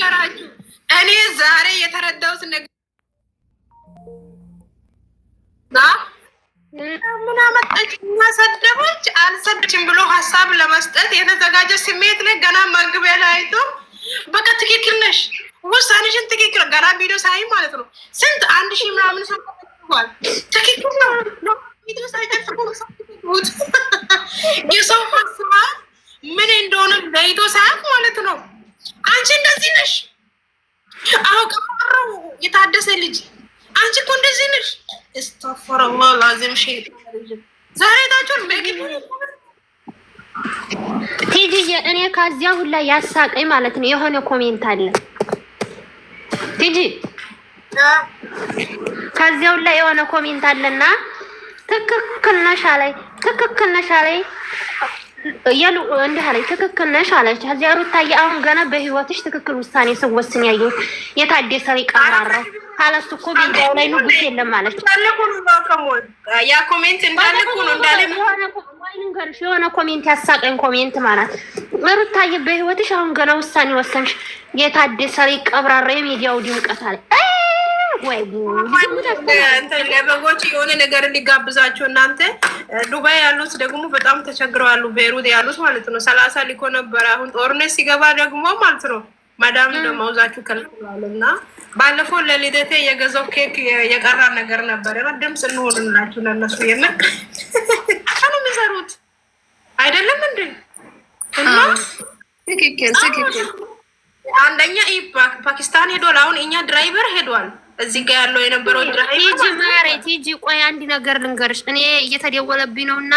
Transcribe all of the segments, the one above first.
ነገራችሁ እኔ ዛሬ የተረዳሁት ነገር ምን አመጣች? ሰደቦች አልሰደችም ብሎ ሀሳብ ለመስጠት የተዘጋጀ ስሜት ላይ ገና መግቢያ ላይ አይቶ በቃ ትክክል ነሽ፣ ውሳኔሽን ትክክል ገና ቪዲዮ ሳይ ማለት ነው ስንት 1000 ምናምን ሰው ተቀብሏል። ትክክል ነው ቪዲዮ ሳይጨርሱ የሰው ሀሳብ ምን እንደሆነ ለይቶ ሳያት ማለት ነው አንቺ እንደዚህ ነሽ አውቀው የታደሰ ልጅ አንቺ እኮ እንደዚህ ነሽ። እስተፈረላ ላዚም ዛሬ ታቸውን ቲጂ እኔ ከዚያ ሁላ ያሳቀኝ ማለት ነው የሆነ ኮሜንት አለ ቲጂ ከዚያ ሁላ የሆነ ኮሜንት አለና ትክክል ነሽ አለኝ ያሉ እንደ አለኝ ትክክል ነሽ አለች። እዚያ ሩታዬ አሁን ገና በህይወትሽ ትክክል ውሳኔ ስወስን ያየሁት የታደሰ ይቀራራው ካለሱ እኮ ቢንዳው ላይ ንጉስ የለም ማለት ያ ኮሜንት እንዳልኩ ነው እንዳለ የሆነ ኮሜንት ያሳቀኝ ኮሜንት ማለት ሩታዬ በህይወትሽ አሁን ገና ውሳኔ ወሰንሽ የታደሰ ይቀራራው የሚዲያው ድምቀት አለ ወይ ለበጎች የሆነ ነገር እንዲጋብዛቸው እናንተ ዱባይ ያሉት ደግሞ በጣም ተቸግረዋል። ቤሩት ያሉት ማለት ነው 30 ሊኮ ነበር። አሁን ጦርነት ሲገባ ደግሞ ማለት ነው ማዳም ደሞዛችሁ ከልክሏል እና ባለፈው ለልደቴ የገዛው ኬክ የቀራ ነገር ነበር እና ድምፅ እንሆንላችሁ ለነሱ የምር አኑ የሚሰሩት አይደለም እንዴ እና ትክክል አንደኛ ፓኪስታን ሄዷል። አሁን እኛ ድራይቨር ሄዷል። እዚህ ጋር ያለው የነበረው ድራይቨር ቲጂ ቆይ አንድ ነገር ልንገርሽ። እኔ እየተደወለብኝ ነው እና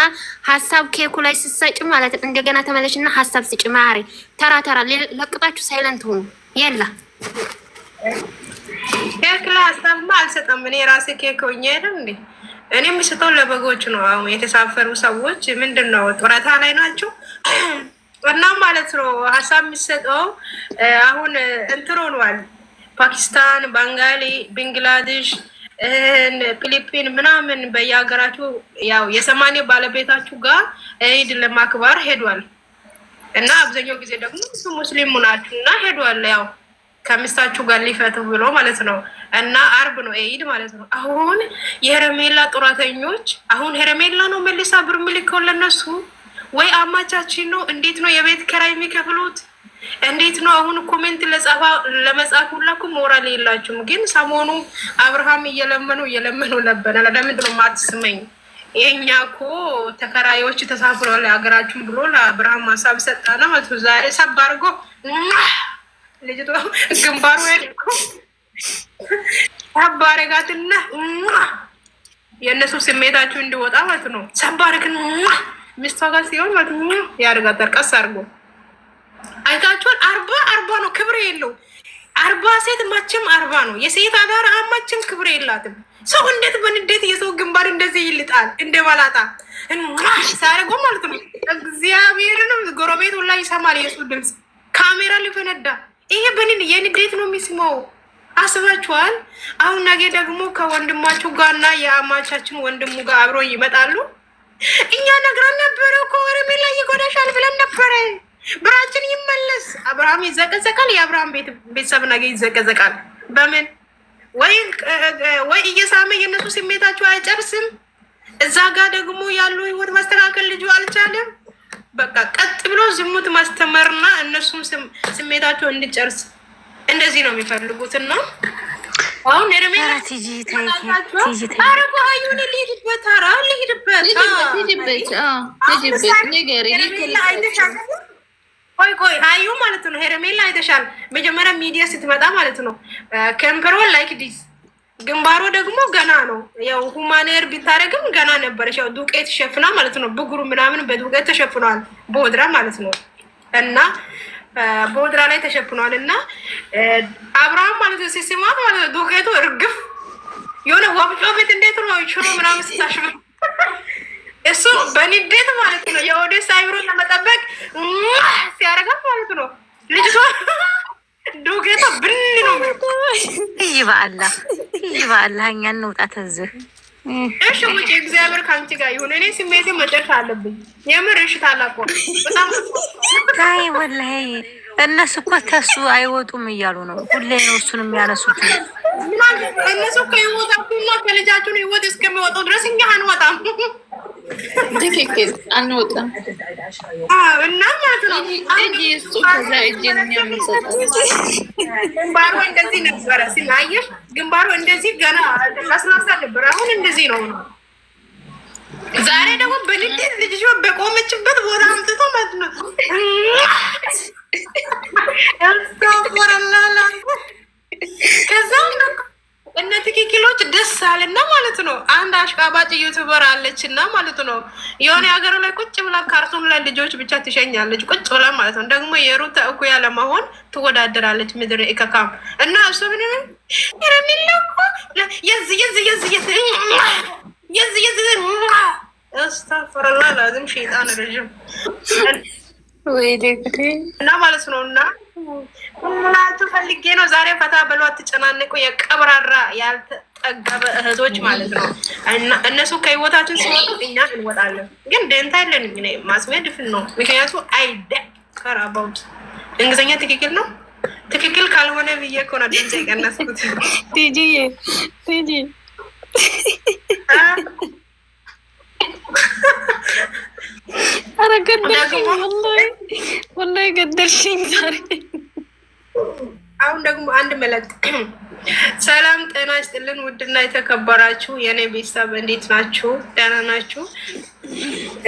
ሀሳብ ኬኩ ላይ ስትሰጭ ማለት እንደገና ተመለሽና ሀሳብ ስጭ ማሪ። ተራ ለቅጣችሁ ሳይለንት ሆኑ የላ ኬክ ላይ ሀሳብማ አልሰጠም። እኔ ራሴ ኬክ ሆኜ አይደል እንዴ እኔ የምሰጠው ለበጎች ነው። አሁን የተሳፈሩ ሰዎች ምንድን ነው ጡረታ ላይ ናቸው እና ማለት ነው ሀሳብ የሚሰጠው አሁን እንትን ሆኗል። ፓኪስታን፣ ባንጋሊ፣ ባንግላዴሽ፣ ፊሊፒን ምናምን በየሀገራችሁ ያው የሰማኔ ባለቤታችሁ ጋር ኢድ ለማክበር ሄዷል እና አብዛኛው ጊዜ ደግሞ ሙስሊሙ ናችሁ እና ሄዷል ያው ከሚስታችሁ ጋር ሊፈቱ ብሎ ማለት ነው እና አርብ ነው ኢድ ማለት ነው። አሁን የሄረሜላ ጡረተኞች አሁን ሄረሜላ ነው መልሳ ብር ምልከው ለነሱ ወይ አማቻችን ነው? እንዴት ነው የቤት ኪራይ የሚከፍሉት? እንዴት ነው አሁን ኮሜንት ለመጻፍ ሁላ እኮ ሞራል የላችሁም። ግን ሰሞኑ አብርሃም እየለመኑ ነበር። ለምንድን ነው የማትስመኝ? የኛ እኮ ተከራዮች ተሳፍረዋል ሀገራችን ብሎ ለአብርሃም ሀሳብ ሰጣና ማለት ነው። ዛሬ ሰብ አድርጎ ልጅቷ ግንባሩ ሄድኩ ሰብ አደረጋትና የእነሱ ስሜታችሁ እንዲወጣ ማለት ነው። ሰብ አደረግን ሚስቷ ጋር ሲሆን ማለት ነው ያደርጋታል ቀስ አድርጎ አይታችኋል። 40 ነው ክብር የለው 40 ሴት ማችም 40 ነው። የሴት አዳር አማችም ክብር የላትም። ሰው እንዴት በንዴት የሰው ግንባር እንደዚህ ይልጣል? እንደ ባላጣ ሳያደርገው ማለት ነው። እግዚአብሔርንም ጎረቤት ሁላ ይሰማል የሱ ድምፅ። ካሜራ ሊፈነዳ ይሄ የንዴት ነው የሚስመው። አስባችኋል? አሁን ነገ ደግሞ ከወንድማችሁ ጋርና የአማቻችን ወንድሙ ጋር አብሮ ይመጣሉ። እኛ ነግረን ነበረ እኮ ሄርሜላ ይጎዳሻል ብለን ነበረ። ብራችን ይመለስ። አብርሃም ይዘቀዘቃል። የአብርሃም ቤተሰብ ነገ ይዘቀዘቃል። በምን ወይ እየሳመ የነሱ ስሜታቸው አይጨርስም። እዛ ጋር ደግሞ ያሉ ህይወት ማስተካከል ልጁ አልቻለም። በቃ ቀጥ ብሎ ዝሙት ማስተማርና እነሱም ስሜታቸው እንዲጨርስ እንደዚህ ነው የሚፈልጉትና አሁን ሄርሜላ ቆይ አዩ ማለት ነው። ሄርሜላ አይተሻል? መጀመሪያ ሚዲያ ስትመጣ ማለት ነው ከንፈሯ ላይክ ዲስ ግንባሮ ደግሞ ገና ነው። ያው ሁማኔር ቢታረግም ገና ነበረች። ያው ዱቄት ሸፍና ማለት ነው። ብጉሩ ምናምን በዱቄት ተሸፍኗል ቦድራ ማለት ነው እና ቦድራ ላይ ተሸፍኗል እና አብርሃም ማለት ነው ሲስማት ማለት ነው ዱቄቱ እርግፍ የሆነ ወፍጮ ቤት እንዴት ነው ሽሮ ምናምን ስታሽፍ እሱ በንዴት ማለት ነው የኦዲስ አይብሮን ለመጠበቅ ሲያረጋት ማለት ነው ልጅቷ ዱቄቷ ብን ነው ይባአላ እኛን እንውጣት እዚህ እሺ ውጪ። እግዚአብሔር ካንቺ ጋር ይሁን። እኔ ስሜቴ መጨረሻ አለብኝ የምር። እሺ ታላቆ በጣም ታይ ወላሂ እነሱ እኮ ተሱ አይወጡም እያሉ ነው። ሁሌ ነው እሱን የሚያነሱት። እነሱ ከህይወታችሁና ከልጃችሁን ህይወት እስከሚወጡ ድረስ እኛ አንወጣም። ትክክል አንወጣም። እና ማለት ነው እሱ ከዛ እጅን የሚሰጠው ግንባሩ እንደዚህ ነበረ ሲናየር፣ ግንባሩ እንደዚህ ገና ለስላሳ ነበር። አሁን እንደዚህ ነው። ዛሬ ደግሞ በንዴት ልጅ በቆመችበት ቦታ አምጥቶ ማለት ነው ያስተወረላላ። ከዛ እነ ትክክሎች ደስ አለና ማለት ነው። አንድ አሽቃባጭ ዩቱበር አለች እና ማለት ነው የሆነ ሀገር ላይ ቁጭ ብላ ካርቱን ላይ ልጆች ብቻ ትሸኛለች ቁጭ ብላ ማለት ነው። ደግሞ የሩታ እኩያ ለመሆን ትወዳደራለች ምድር ኢከካም እና እሱ ምን ይረሚለኮ የዝ አስተፈረላ ላዝም ሸይጣን ረጅም እና ማለት ነው። እና ሁላችሁ ፈልጌ ነው ዛሬ ፈታ በሉ፣ አትጨናነቁ። የቀብራራ ያልተጠገበ እህቶች ማለት ነው። እነሱ ከህይወታችን ሲወጡ እኛ እንወጣለን። ግን ደንታ የለን ማስሚያ ድፍን ነው። ምክንያቱ አይደ ከራባውት እንግሊዝኛ ትክክል ነው። ትክክል ካልሆነ ብዬ እኮ ነው ደንታ የቀነስኩት። ቲጂ ኧረ ገደልሽኝ፣ ወላሂ ገደልሽኝ ዛሬ። አሁን ደግሞ አንድ መለጥ። ሰላም ጤና ይስጥልን። ውድና የተከበራችሁ የእኔ ቤተሰብ እንዴት ናችሁ? ደህና ናችሁ?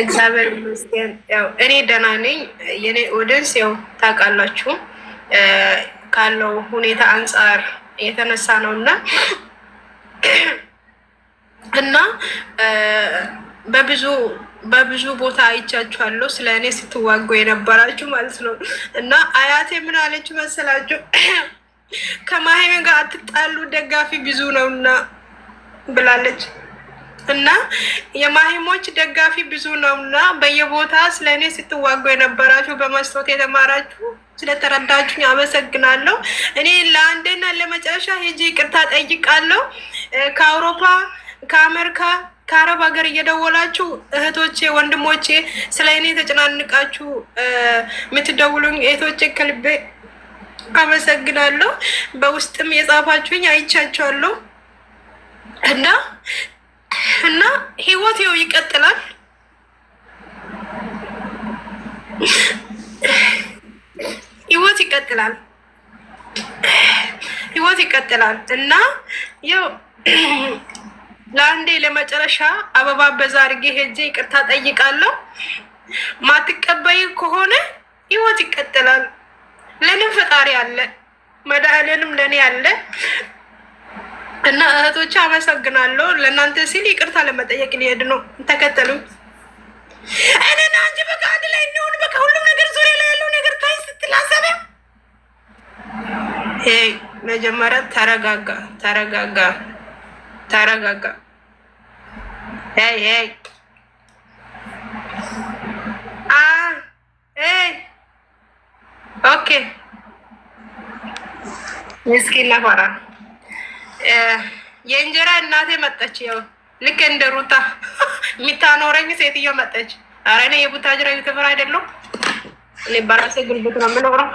እግዚአብሔር ይመስገን። ያው እኔ ደህና ነኝ። የኔ ኦዲየንስ ያው ታውቃላችሁ ካለው ሁኔታ አንጻር የተነሳ ነው እና በብዙ ቦታ አይቻችኋለሁ ስለ እኔ ስትዋጉ የነበራችሁ ማለት ነው። እና አያቴ ምን አለች መሰላችሁ? ከማሂም ጋር አትጣሉ ደጋፊ ብዙ ነውና ብላለች። እና የማሂሞች ደጋፊ ብዙ ነውና በየቦታ ስለ እኔ ስትዋጉ የነበራችሁ በመስታወት የተማራችሁ ስለተረዳችሁኝ አመሰግናለሁ። እኔ ለአንዴና ለመጨረሻ ሄጂ ይቅርታ ጠይቃለሁ። ከአውሮፓ ከአሜሪካ ከአረብ ሀገር እየደወላችሁ እህቶቼ ወንድሞቼ ስለ እኔ ተጨናንቃችሁ የምትደውሉኝ እህቶቼ ከልቤ አመሰግናለሁ። በውስጥም የጻፋችሁኝ አይቻችኋለሁ። እና ህይወት ይኸው ይቀጥላል። ህይወት ይቀጥላል እና ያው ለአንዴ ለመጨረሻ አበባ በዛ አድርጌ ሄጄ ይቅርታ ጠይቃለሁ። ማትቀበይ ከሆነ ህይወት ይቀጥላል። ለእኔም ፈጣሪ አለ፣ መድኃኒዓለም ለእኔ አለ እና እህቶቼ አመሰግናለሁ። ለእናንተ ሲል ይቅርታ ለመጠየቅ ሊሄድ ነው። ተከተሉኝ። እኔና አንቺ በቃ አንድ ላይ እንሆን። በቃ ሁሉም ነገር ዙሪያ ላይ ያለው ነገር ታይ ስትላሰበ መጀመሪያ ተረጋጋ። ኦኬ ምስኪን ነፈራ የእንጀራ እናቴ መጣች። ያው ልክ እንደ ሩታ የሚታኖረኝ ሴትዮ መጣች። ኧረ እኔ የቡታጅራ ዩቱበር አይደለሁ። እኔ በራሴ ጉልበት ነው የምኖረው።